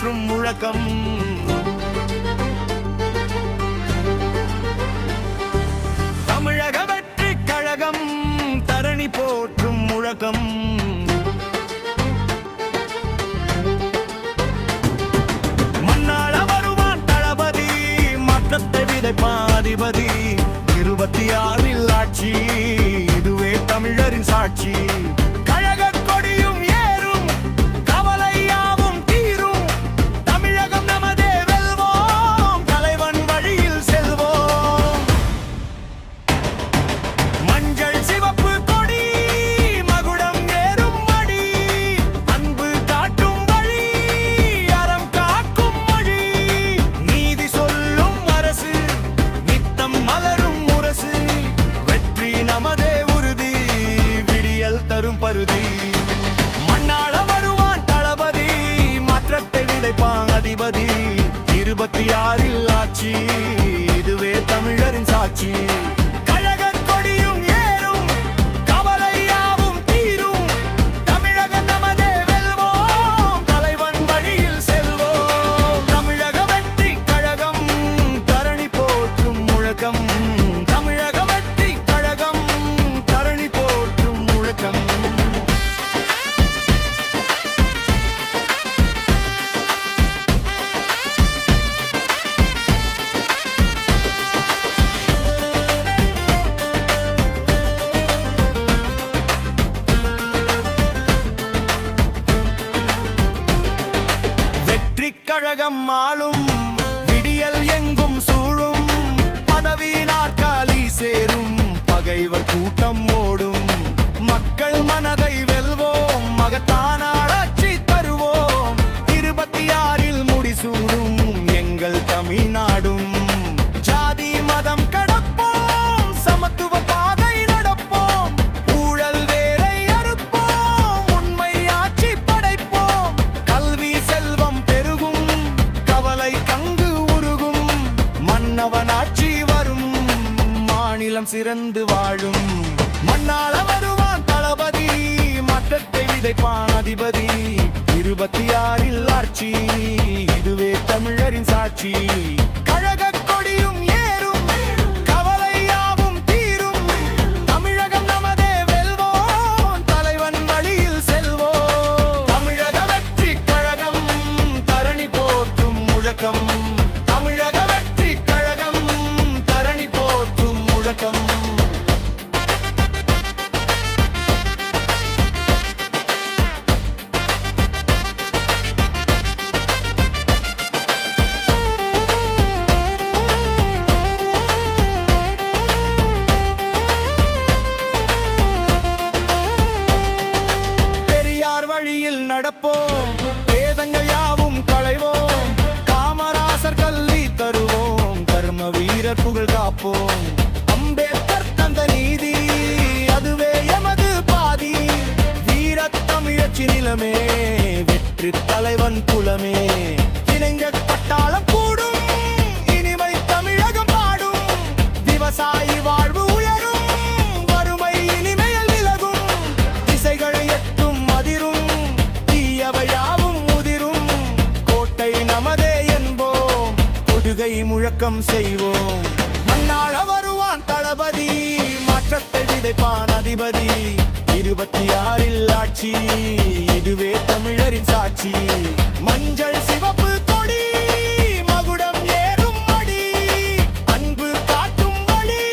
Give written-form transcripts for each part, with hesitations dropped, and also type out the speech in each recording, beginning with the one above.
போற்றும் முழக்கம். தமிழக வெற்றி கழகம் தரணி போற்றும் முழக்கம். மண்ணாள வருவான் தளபதி, மாற்றத்தை விதைப்பான் அதிபதி. 26 ஆட்சி, இதுவே தமிழரின் சாட்சி. கழக கொடியும் ஏறும், கவலை யாவும் தீரும். தமிழகம் நமதே, வெல்வோம், தலைவன் வழியில் செல்வோம். மஞ்சள் சிவப்பு கொடி, மகுடம் ஏறும் மடி. அன்பு காட்டும் வழி, அறம் காக்கும் மொழி. நீதி சொல்லும் அரசு, நித்தம் மலரும் முரசு. வெற்றி நமதே உறுதி, விடியல் தரும் பருதி. மண்ணாள வருவான் தளபதி, மாற்றத்தை விதைப்பான் அதிபதி. 26 ஆட்சி, இதுவே தமிழரின் சாட்சி. கழக கொடியும் ஏறும், கவலை யாவும் தீரும். தமிழகம் நமதே, வெல்வோம், தலைவன் வழியில் செல்வோம். தமிழக வெற்றி கழகம் தரணி போற்றும் முழக்கம். தமிழக வெற்றி கழகம் தரணி போற்றும் முழக்கம். வெற்றி கழகம் ஆளும், விடியல் எங்கும் சூழும். பதவி நாற்காலி சேரும், பகைவர் கூட்டம் ஓடும். மக்கள் மனதை வெல்வோம், மகத்தான ஆட்சி தருவோம். 26 முடிசூடும் எங்கள் தமிழ்நாடும். ஜாதி மதம் கடப்போம், சமத்துவ பாதை நடப்போம். ஊழல் வேலை அறுப்போம், உண்மை ஆட்சி படைப்போம். கல்வி செல்வம் பெருகும், கவலை கங்கு உருகும். மன்னவன் ஆட்சி வரும், மாநிலம் சிறந்து வாழும். மண்ணாள வருவான் தளபதி, மாற்றத்தை விதைப்பான் அதிபதி. 26 ஆட்சி, இதுவே தமிழரின் சாட்சி. கழக கொடியும் ஏறும், கவலை யாவும் தீரும். தமிழகம் நமதே, வெல்வோம், தலைவன் வழியில் செல்வோம். தமிழக வெற்றி கழகம் தரணி போற்றும் முழக்கம். தமிழக வெற்றி கழகம் தரணி போற்றும் முழக்கம். பெரியார் வழியில் நடப்போம், வேதங்கள் யாவும் களைவோம். காமராசர் கல்வி தருவோம், தர்ம வீரர் புகழ் காப்போம். அம்பேத்கர் தந்த நீதி, அதுவே எமது பாதி. வீரத் தமிழச்சி நிலமே, வெற்றி தலைவன் குலமே. இளைஞர் பட்டாளம் கூடும், இனிமை தமிழகம் பாடும். விவசாயி வாழ்வு உயரும், வறுமை இனிமையில் விலகும். திசைகள் எட்டும் அதிரும், தீயவை யாவும் முதிரும். கோட்டை நமதே என்போம், கொடுகை முழக்கம் செய்வோம். மண்ணாள வருவான் தளபதி, மாற்றத்தை விதைப்பான் அதிபதி. 26 ஆட்சி, இதுவே தமிழரின் சாட்சி. மஞ்சள் சிவப்பு கொடி, மகுடம் ஏறும் மடி. அன்பு காட்டும் வழி,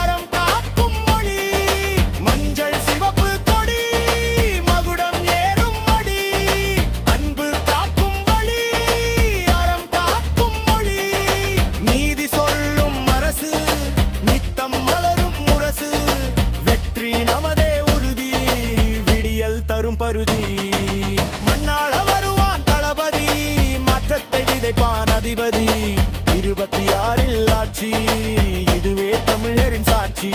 அறம் காக்கும் மொழி. மஞ்சள் சிவப்பு கொடி, மகுடம் ஏறும் மடி. அன்பு காக்கும் வழி, அறம் காக்கும் மொழி. நீதி சொல்லும் அரசு, நித்தம் மலரும் முரசு. வெற்றி நமதே உறுதி, விடியல் தரும் பருதி. மண்ணாள வருவான் தளபதி, மாற்றத்தை விதைப்பான் அதிபதி. 26 ஆட்சி, இதுவே தமிழரின் சாட்சி.